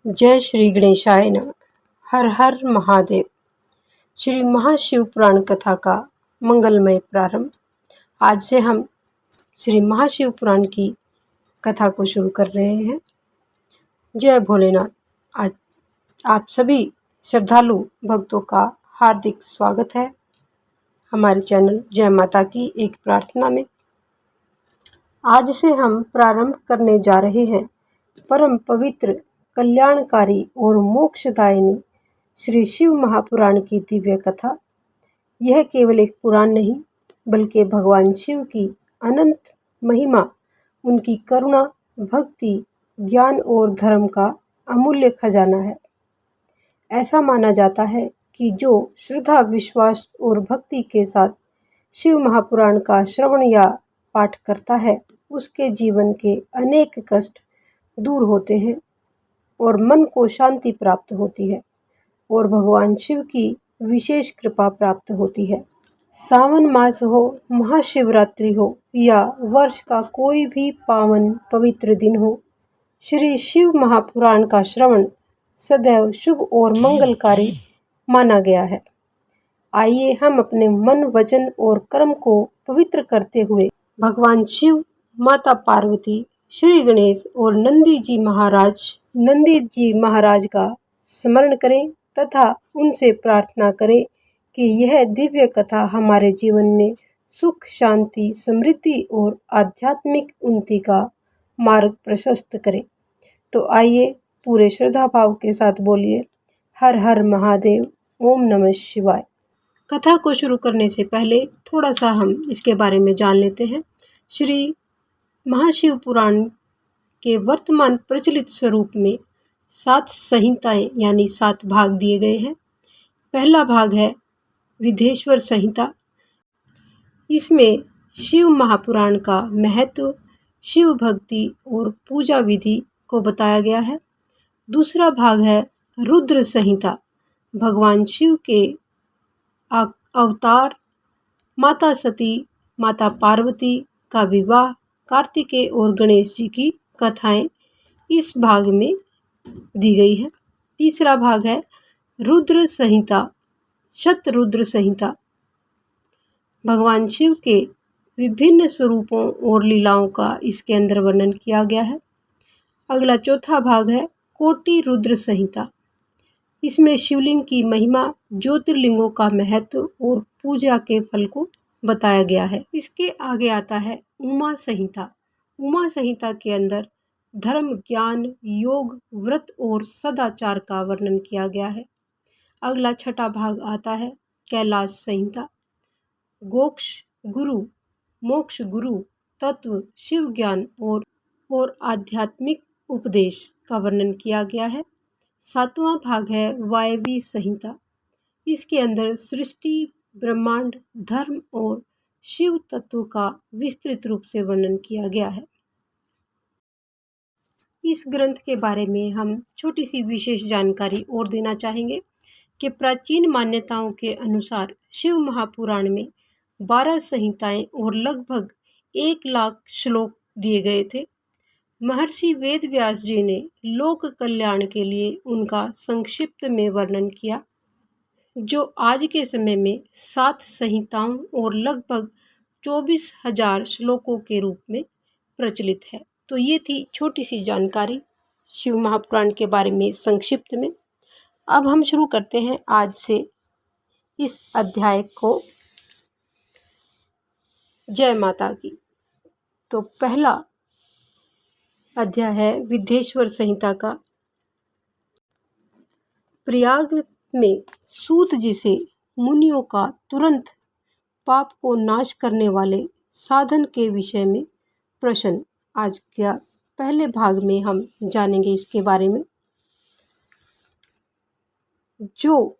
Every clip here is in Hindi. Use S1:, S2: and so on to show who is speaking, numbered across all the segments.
S1: जय श्री गणेशाय नमः। हर हर महादेव। श्री महाशिव पुराण कथा का मंगलमय प्रारंभ। आज से हम श्री महाशिव पुराण की कथा को शुरू कर रहे हैं। जय भोलेनाथ। आज आप सभी श्रद्धालु भक्तों का हार्दिक स्वागत है हमारे चैनल जय माता की एक प्रार्थना में। आज से हम प्रारंभ करने जा रहे हैं परम पवित्र, कल्याणकारी और मोक्षदायिनी श्री शिव महापुराण की दिव्य कथा। यह केवल एक पुराण नहीं, बल्कि भगवान शिव की अनंत महिमा, उनकी करुणा, भक्ति, ज्ञान और धर्म का अमूल्य खजाना है। ऐसा माना जाता है कि जो श्रद्धा, विश्वास और भक्ति के साथ शिव महापुराण का श्रवण या पाठ करता है, उसके जीवन के अनेक कष्ट दूर होते हैं और मन को शांति प्राप्त होती है और भगवान शिव की विशेष कृपा प्राप्त होती है। सावन मास हो, महाशिवरात्रि हो या वर्ष का कोई भी पावन पवित्र दिन हो, श्री शिव महापुराण का श्रवण सदैव शुभ और मंगलकारी माना गया है। आइए हम अपने मन, वचन और कर्म को पवित्र करते हुए भगवान शिव, माता पार्वती, श्री गणेश और नंदी जी महाराज का स्मरण करें तथा उनसे प्रार्थना करें कि यह दिव्य कथा हमारे जीवन में सुख, शांति, समृद्धि और आध्यात्मिक उन्नति का मार्ग प्रशस्त करे। तो आइए पूरे श्रद्धा भाव के साथ बोलिए, हर हर महादेव, ओम नमः शिवाय। कथा को शुरू करने से पहले थोड़ा सा हम इसके बारे में जान लेते हैं। श्री महाशिव पुराण के वर्तमान प्रचलित स्वरूप में 7 संहिताएं यानी 7 भाग दिए गए हैं। पहला भाग है विदेश्वर संहिता। इसमें शिव महापुराण का महत्व, शिव भक्ति और पूजा विधि को बताया गया है। दूसरा भाग है रुद्र संहिता। भगवान शिव के अवतार, माता सती, माता पार्वती का विवाह, कार्तिकेय और गणेश जी की कथाएं इस भाग में दी गई है। तीसरा भाग है रुद्र संहिता, शतरुद्र संहिता। भगवान शिव के विभिन्न स्वरूपों और लीलाओं का इसके अंदर वर्णन किया गया है। अगला चौथा भाग है कोटि रुद्र संहिता। इसमें शिवलिंग की महिमा, ज्योतिर्लिंगों का महत्व और पूजा के फल को बताया गया है। इसके आगे आता है उमा संहिता। उमा संहिता के अंदर धर्म, ज्ञान, योग, व्रत और सदाचार का वर्णन किया गया है। अगला छठा भाग आता है कैलाश संहिता। मोक्ष गुरु, तत्व, शिव ज्ञान और आध्यात्मिक उपदेश का वर्णन किया गया है। 7वां भाग है वायवी संहिता। इसके अंदर सृष्टि, ब्रह्मांड, धर्म और शिव तत्व का विस्तृत रूप से वर्णन किया गया है। इस ग्रंथ के बारे में हम छोटी सी विशेष जानकारी और देना चाहेंगे कि प्राचीन मान्यताओं के अनुसार शिव महापुराण में 12 संहिताएं और लगभग 1 लाख श्लोक दिए गए थे। महर्षि वेद व्यास जी ने लोक कल्याण के लिए उनका संक्षिप्त में वर्णन किया, जो आज के समय में 7 संहिताओं और लगभग 24,000 श्लोकों के रूप में प्रचलित है। तो ये थी छोटी सी जानकारी शिव महापुराण के बारे में संक्षिप्त में। अब हम शुरू करते हैं आज से इस अध्याय को। जय माता की। तो पहला अध्याय है विदेश्वर संहिता का। प्रयाग में सूत जी से मुनियों का तुरंत पाप को नाश करने वाले साधन के विषय में प्रश्न आज क्या पहले भाग में हम जानेंगे इसके बारे में, जो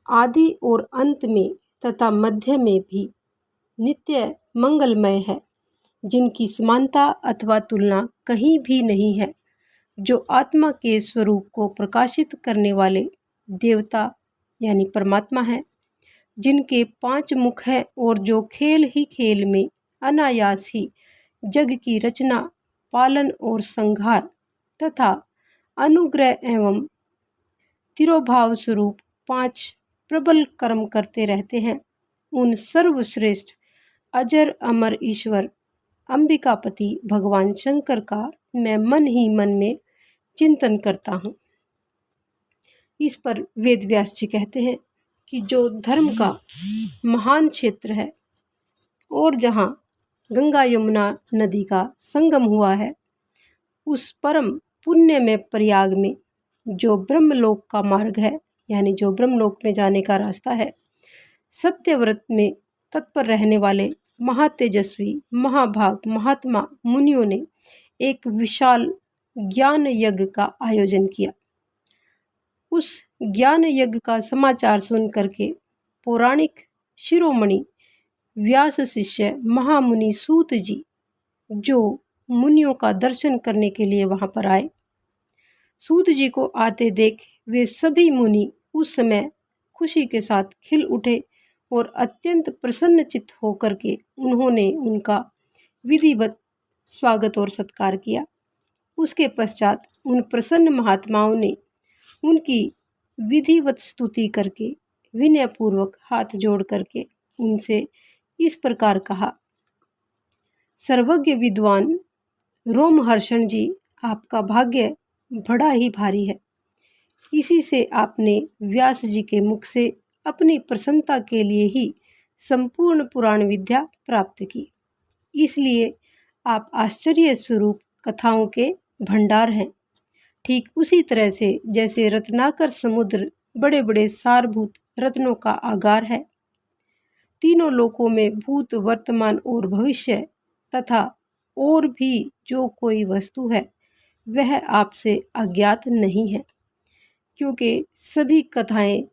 S1: आदि और अंत में तथा मध्य में भी नित्य मंगलमय है, जिनकी समानता अथवा तुलना कहीं भी नहीं है, जो आत्मा के स्वरूप को प्रकाशित करने वाले देवता यानी परमात्मा है, जिनके 5 मुख हैं और जो खेल ही खेल में अनायास ही जग की रचना, पालन और संहार तथा अनुग्रह एवं तिरोभाव स्वरूप 5 प्रबल कर्म करते रहते हैं। उन सर्वश्रेष्ठ अजर अमर ईश्वर अंबिकापति भगवान शंकर का मैं मन ही मन में चिंतन करता हूँ। इस पर वेद व्यास जी कहते हैं कि जो धर्म का महान क्षेत्र है और जहाँ गंगा यमुना नदी का संगम हुआ है, उस परम पुण्य में प्रयाग में जो ब्रह्मलोक का मार्ग है, यानी जो ब्रह्मलोक में जाने का रास्ता है, सत्यव्रत में तत्पर रहने वाले महातेजस्वी महाभाग महात्मा मुनियों ने एक विशाल ज्ञान यज्ञ का आयोजन किया। उस ज्ञान यज्ञ का समाचार सुन करके पौराणिक शिरोमणि व्यास शिष्य महामुनि सूत जी, जो मुनियों का दर्शन करने के लिए वहां पर आए, सूत जी को आते देख वे सभी मुनि उस समय खुशी के साथ खिल उठे और अत्यंत प्रसन्नचित्त होकर के उन्होंने उनका विधिवत स्वागत और सत्कार किया। उसके पश्चात उन प्रसन्न महात्माओं ने उनकी विधिवत स्तुति करके विनयपूर्वक हाथ जोड़ करके उनसे इस प्रकार कहा, सर्वज्ञ विद्वान रोमहर्षण जी, आपका भाग्य बड़ा ही भारी है। इसी से आपने व्यास जी के मुख से अपनी प्रसन्नता के लिए ही संपूर्ण पुराण विद्या प्राप्त की, इसलिए आप आश्चर्य स्वरूप कथाओं के भंडार हैं। ठीक उसी तरह से जैसे रत्नाकर समुद्र बड़े बड़े सारभूत रत्नों का आगार है, तीनों लोकों में भूत वर्तमान और भविष्य तथा और भी जो कोई वस्तु है वह आपसे अज्ञात नहीं है, क्योंकि सभी कथाएं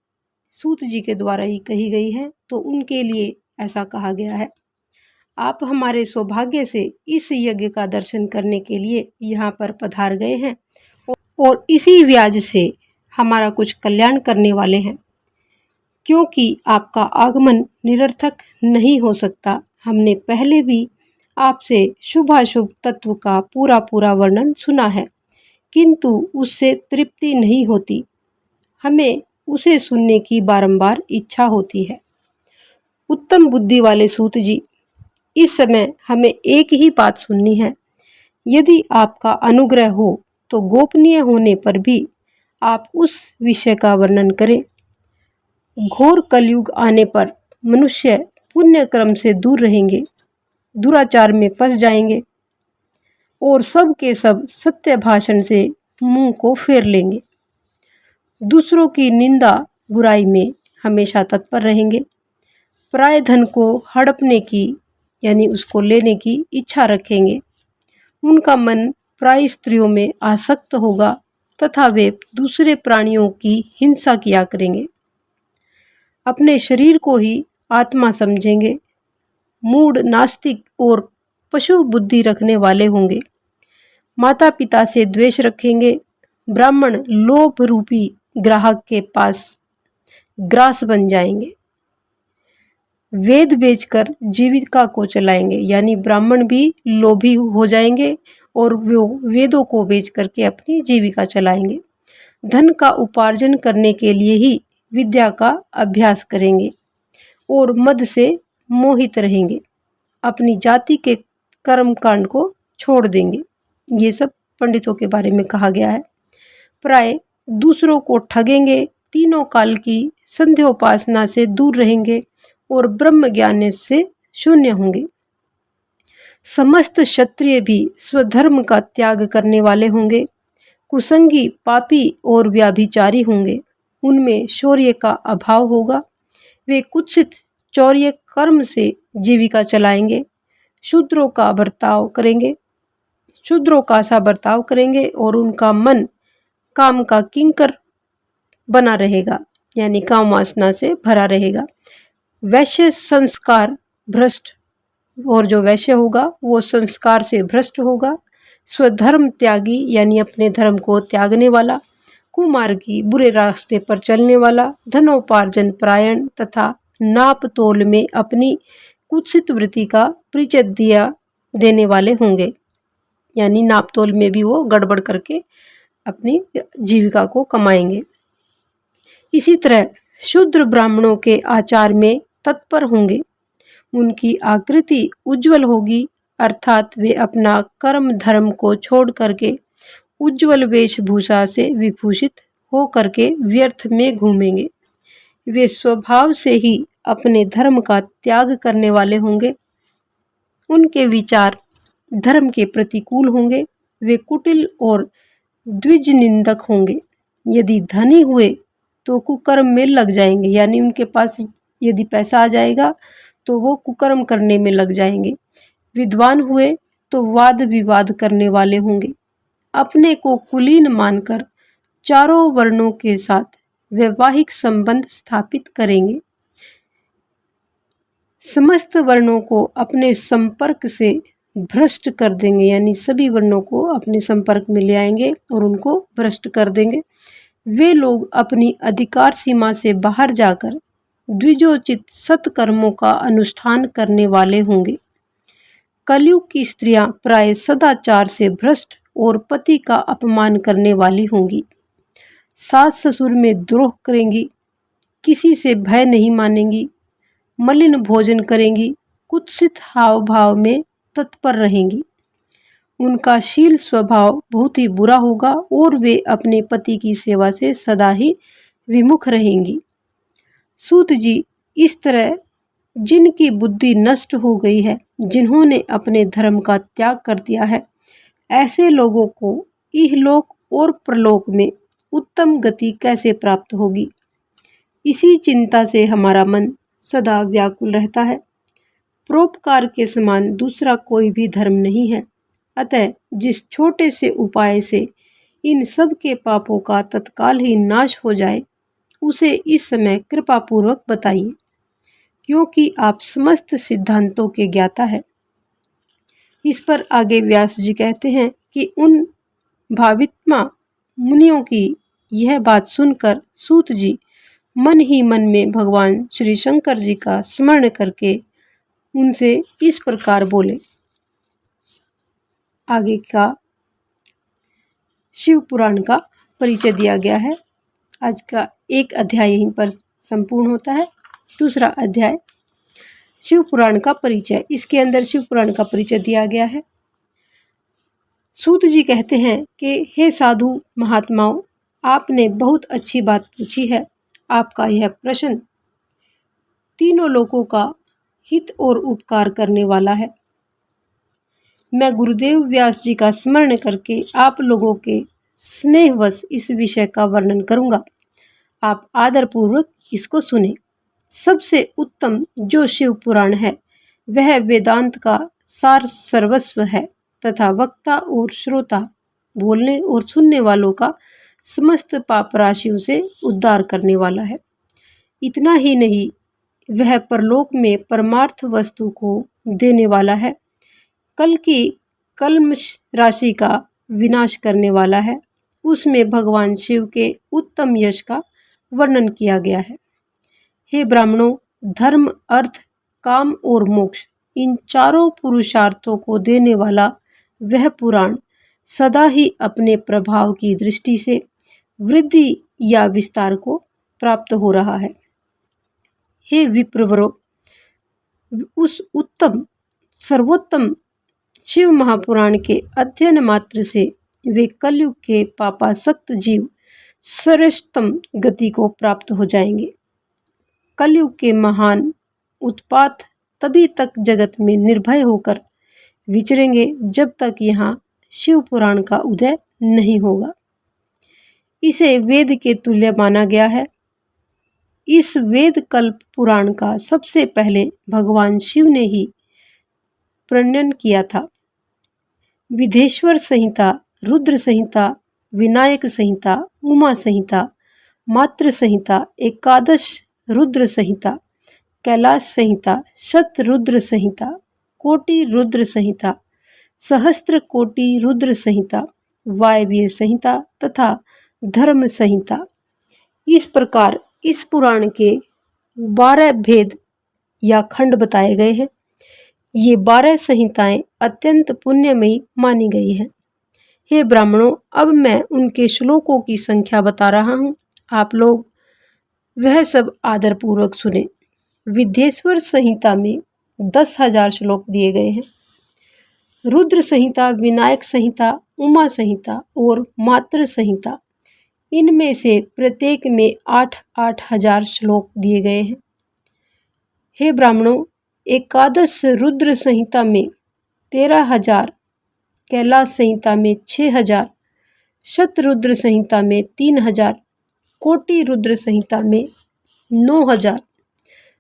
S1: सूत जी के द्वारा ही कही गई हैं, तो उनके लिए ऐसा कहा गया है। आप हमारे सौभाग्य से इस यज्ञ का दर्शन करने के लिए यहाँ पर पधार गए हैं और इसी व्याज से हमारा कुछ कल्याण करने वाले हैं, क्योंकि आपका आगमन निरर्थक नहीं हो सकता। हमने पहले भी आपसे शुभाशुभ तत्व का पूरा पूरा वर्णन सुना है, किंतु उससे तृप्ति नहीं होती, हमें उसे सुनने की बारंबार इच्छा होती है। उत्तम बुद्धि वाले सूत जी, इस समय हमें एक ही बात सुननी है। यदि आपका अनुग्रह हो तो गोपनीय होने पर भी आप उस विषय का वर्णन करें। घोर कलयुग आने पर मनुष्य पुण्य कर्म से दूर रहेंगे, दुराचार में फंस जाएंगे और सब के सब सत्य भाषण से मुंह को फेर लेंगे, दूसरों की निंदा बुराई में हमेशा तत्पर रहेंगे, पराय धन को हड़पने की यानी उसको लेने की इच्छा रखेंगे, उनका मन पराई स्त्रियों में आसक्त होगा तथा वे दूसरे प्राणियों की हिंसा किया करेंगे, अपने शरीर को ही आत्मा समझेंगे, मूढ़ नास्तिक और पशु बुद्धि रखने वाले होंगे, माता पिता से द्वेष रखेंगे, ब्राह्मण लोभ रूपी ग्राहक के पास ग्रास बन जाएंगे, वेद बेचकर जीविका को चलाएंगे, यानी ब्राह्मण भी लोभी हो जाएंगे और वो वेदों को बेच करके अपनी जीविका चलाएंगे, धन का उपार्जन करने के लिए ही विद्या का अभ्यास करेंगे और मद से मोहित रहेंगे, अपनी जाति के कर्म कांड को छोड़ देंगे। ये सब पंडितों के बारे में कहा गया है। प्राय दूसरों को ठगेंगे, तीनों काल की संध्योपासना से दूर रहेंगे और ब्रह्म ज्ञान से शून्य होंगे। समस्त क्षत्रिय भी स्वधर्म का त्याग करने वाले होंगे, कुसंगी पापी और व्याभिचारी होंगे, उनमें शौर्य का अभाव होगा, वे कुत्सित चौर्य कर्म से जीविका चलाएंगे, शूद्रों का सा बर्ताव करेंगे और उनका मन काम का किंकर बना रहेगा, यानी काम वासना से भरा रहेगा। वैश्य संस्कार भ्रष्ट, और जो वैश्य होगा वो संस्कार से भ्रष्ट होगा, स्वधर्म त्यागी यानी अपने धर्म को त्यागने वाला, कुमार्गी बुरे रास्ते पर चलने वाला, धनोपार्जन परायण तथा नाप तोल में अपनी कुत्सित वृत्ति का परिचय देने वाले होंगे, यानी नाप तोल में भी वो गड़बड़ करके अपनी जीविका को कमाएंगे। इसी तरह शूद्र ब्राह्मणों के आचार में तत्पर होंगे। उनकी आकृति उज्जवल होगी, अर्थात वे अपना कर्म धर्म को छोड़ करके उज्जवल वेशभूषा से विभूषित हो करके व्यर्थ में घूमेंगे। वे स्वभाव से ही अपने धर्म का त्याग करने वाले होंगे। उनके विचार धर्म के प्रतिकूल होंगे। वे कुटिल और द्विज निंदक होंगे। यदि धनी हुए तो कुकर्म में लग जाएंगे, यानी उनके पास यदि पैसा आ जाएगा तो वो कुकर्म करने में लग जाएंगे। विद्वान हुए तो वाद विवाद करने वाले होंगे। अपने को कुलीन मानकर चारों वर्णों के साथ वैवाहिक संबंध स्थापित करेंगे। समस्त वर्णों को अपने संपर्क से भ्रष्ट कर देंगे, यानी सभी वर्णों को अपने संपर्क में ले आएंगे और उनको भ्रष्ट कर देंगे। वे लोग अपनी अधिकार सीमा से बाहर जाकर द्विजोचित सत्कर्मों का अनुष्ठान करने वाले होंगे। कलयुग की स्त्रियां प्राय सदाचार से भ्रष्ट और पति का अपमान करने वाली होंगी। सास ससुर में द्रोह करेंगी, किसी से भय नहीं मानेंगी, मलिन भोजन करेंगी, कुत्सित हाव भाव में तत्पर रहेंगी। उनका शील स्वभाव बहुत ही बुरा होगा और वे अपने पति की सेवा से सदा ही विमुख रहेंगी। सूत जी, इस तरह जिनकी बुद्धि नष्ट हो गई है, जिन्होंने अपने धर्म का त्याग कर दिया है, ऐसे लोगों को इहलोक और परलोक में उत्तम गति कैसे प्राप्त होगी? इसी चिंता से हमारा मन सदा व्याकुल रहता है। परोपकार के समान दूसरा कोई भी धर्म नहीं है। अतः जिस छोटे से उपाय से इन सब के पापों का तत्काल ही नाश हो जाए, उसे इस समय कृपा पूर्वक बताइए, क्योंकि आप समस्त सिद्धांतों के ज्ञाता है। इस पर आगे व्यास जी कहते हैं कि उन भावित्मा मुनियों की यह बात सुनकर सूत जी मन ही मन में भगवान श्री शंकर जी का स्मरण करके उनसे इस प्रकार बोले। आगे का शिव पुराण का परिचय दिया गया है। आज का एक अध्याय यहीं पर संपूर्ण होता है। दूसरा अध्याय शिव पुराण का परिचय, इसके अंदर शिव पुराण का परिचय दिया गया है। सूत जी कहते हैं कि हे साधु महात्माओं, आपने बहुत अच्छी बात पूछी है। आपका यह प्रश्न तीनों लोगों का हित और उपकार करने वाला है। मैं गुरुदेव व्यास जी का स्मरण करके आप लोगों के स्नेहवश इस विषय का वर्णन करूंगा। आप आदरपूर्वक इसको सुने। सबसे उत्तम जो शिव पुराण है वह वेदांत का सार सर्वस्व है तथा वक्ता और श्रोता, बोलने और सुनने वालों का समस्त पाप राशियों से उद्धार करने वाला है। इतना ही नहीं, वह परलोक में परमार्थ वस्तु को देने वाला है। कल की कल्मष राशि का विनाश करने वाला है। उसमें भगवान शिव के उत्तम यश का वर्णन किया गया है। हे ब्राह्मणों, धर्म, अर्थ, काम और मोक्ष, इन चारों पुरुषार्थों को देने वाला वह पुराण सदा ही अपने प्रभाव की दृष्टि से वृद्धि या विस्तार को प्राप्त हो रहा है। हे विप्रवरो, उस उत्तम सर्वोत्तम शिव महापुराण के अध्ययन मात्र से वे कलयुग के पापासक्त जीव श्रेष्ठतम गति को प्राप्त हो जाएंगे। कलयुग के महान उत्पात तभी तक जगत में निर्भय होकर विचरेंगे जब तक यहाँ शिव पुराण का उदय नहीं होगा। इसे वेद के तुल्य माना गया है। इस वेद कल्प पुराण का सबसे पहले भगवान शिव ने ही प्रणयन किया था। विधेश्वर संहिता, रुद्र संहिता, विनायक संहिता, उमा संहिता, मात्र संहिता, एकादश रुद्र संहिता, कैलाश संहिता, शत रुद्र संहिता, कोटि रुद्र संहिता, सहस्त्र कोटि रुद्र संहिता, वायव्य संहिता तथा धर्म संहिता, इस प्रकार इस पुराण के 12 भेद या खंड बताए गए हैं। ये 12 संहिताएं अत्यंत पुण्यमयी मानी गई हैं। हे ब्राह्मणों, अब मैं उनके श्लोकों की संख्या बता रहा हूँ, आप लोग वह सब आदरपूर्वक सुने। विद्येश्वर संहिता में 10,000 श्लोक दिए गए हैं। रुद्र संहिता, विनायक संहिता, उमा संहिता और मातृ संहिता, इनमें से प्रत्येक में 8-8 हजार श्लोक दिए गए हैं। हे ब्राह्मणों, एकादश रुद्र संहिता में 13,000, कैलाश संहिता में 6,000, शतरुद्र संहिता में 3,000, कोटि रुद्र संहिता में 9,000,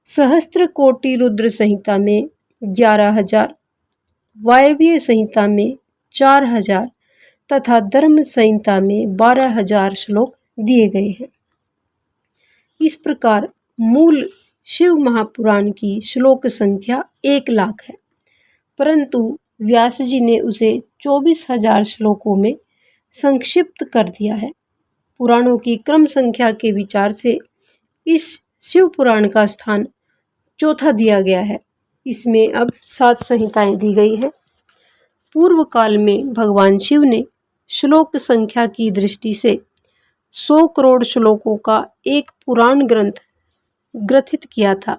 S1: सहस्त्र कोटि रुद्र संहिता में 11,000, वायव्य संहिता में 4,000 तथा धर्म संहिता में 12,000 श्लोक दिए गए हैं। इस प्रकार मूल शिव महापुराण की श्लोक संख्या 1,00,000 है, परंतु व्यास जी ने उसे 24,000 श्लोकों में संक्षिप्त कर दिया है। पुराणों की क्रम संख्या के विचार से इस शिव पुराण का स्थान चौथा दिया गया है। इसमें अब 7 संहिताएं दी गई है। पूर्व काल में भगवान शिव ने श्लोक संख्या की दृष्टि से 100 करोड़ श्लोकों का एक पुराण ग्रंथ ग्रथित किया था।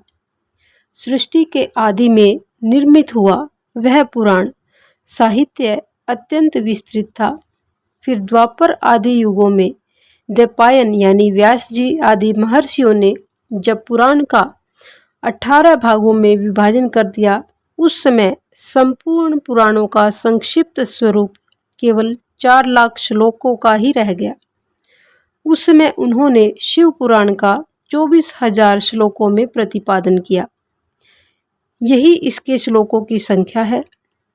S1: सृष्टि के आदि में निर्मित हुआ वह पुराण साहित्य अत्यंत विस्तृत था। फिर द्वापर आदि युगों में द्वैपायन यानी व्यास जी आदि महर्षियों ने जब पुराण का 18 भागों में विभाजन कर दिया, उस समय संपूर्ण पुराणों का संक्षिप्त स्वरूप केवल 4,00,000 श्लोकों का ही रह गया। उस समय उन्होंने शिव पुराण का 24,000 श्लोकों में प्रतिपादन किया। यही इसके श्लोकों की संख्या है।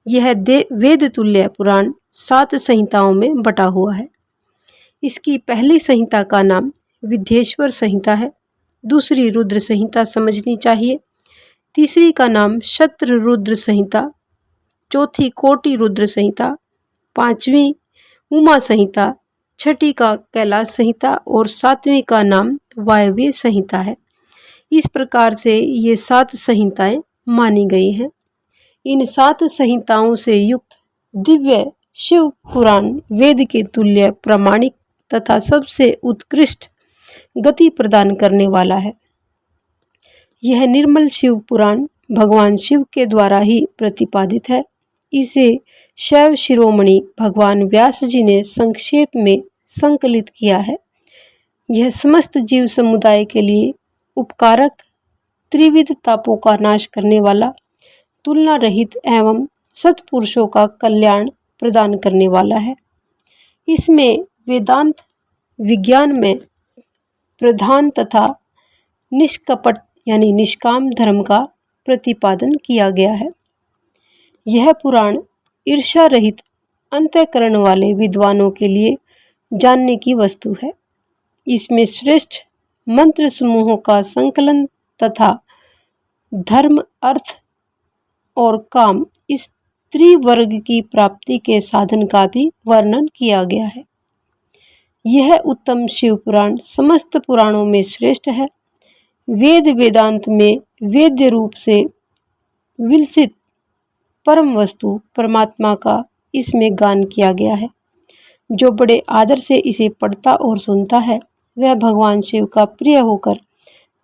S1: यह वेद तुल्य पुराण 7 संहिताओं में बटा हुआ है। इसकी पहली संहिता का नाम विद्येश्वर संहिता है, दूसरी रुद्र संहिता समझनी चाहिए, तीसरी का नाम शत्र रुद्र संहिता, चौथी कोटि रुद्र संहिता, पांचवी उमा संहिता, छठी का कैलाश संहिता और सातवीं का नाम वायव्य संहिता है। इस प्रकार से ये 7 संहिताएं मानी गई हैं। इन 7 संहिताओं से युक्त दिव्य शिव पुराण वेद के तुल्य प्रामाणिक तथा सबसे उत्कृष्ट गति प्रदान करने वाला है। यह निर्मल शिव पुराण भगवान शिव के द्वारा ही प्रतिपादित है। इसे शैव शिरोमणि भगवान व्यास जी ने संक्षेप में संकलित किया है। यह समस्त जीव समुदाय के लिए उपकारक, त्रिविध तापों का नाश करने वाला, तुलना रहित एवं सत्पुरुषों का कल्याण प्रदान करने वाला है। इसमें वेदांत विज्ञान में प्रधान तथा निष्कपट यानी निष्काम धर्म का प्रतिपादन किया गया है। यह पुराण ईर्ष्या रहित अंतःकरण वाले विद्वानों के लिए जानने की वस्तु है। इसमें श्रेष्ठ मंत्र समूहों का संकलन तथा धर्म, अर्थ और काम इस त्रिवर्ग की प्राप्ति के साधन का भी वर्णन किया गया है। यह उत्तम शिव पुराण समस्त पुराणों में श्रेष्ठ है। वेद वेदांत में वेद्य रूप से विलसित परम वस्तु परमात्मा का इसमें गान किया गया है। जो बड़े आदर से इसे पढ़ता और सुनता है, वह भगवान शिव का प्रिय होकर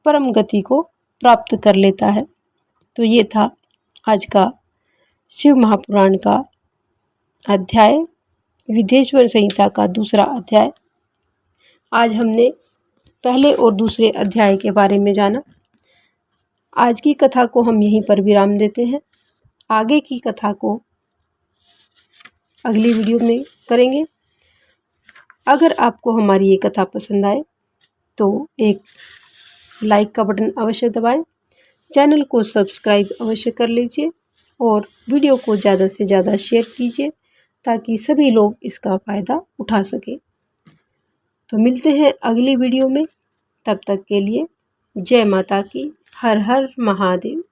S1: परम गति को प्राप्त कर लेता है। तो ये था आज का शिव महापुराण का अध्याय, विद्येश्वर संहिता का दूसरा अध्याय। आज हमने पहले और दूसरे अध्याय के बारे में जाना। आज की कथा को हम यहीं पर विराम देते हैं। आगे की कथा को अगली वीडियो में करेंगे। अगर आपको हमारी ये कथा पसंद आए तो एक लाइक का बटन अवश्य दबाएं, चैनल को सब्सक्राइब अवश्य कर लीजिए और वीडियो को ज़्यादा से ज़्यादा शेयर कीजिए ताकि सभी लोग इसका फ़ायदा उठा सकें। तो मिलते हैं अगली वीडियो में। तब तक के लिए जय माता की। हर हर महादेव।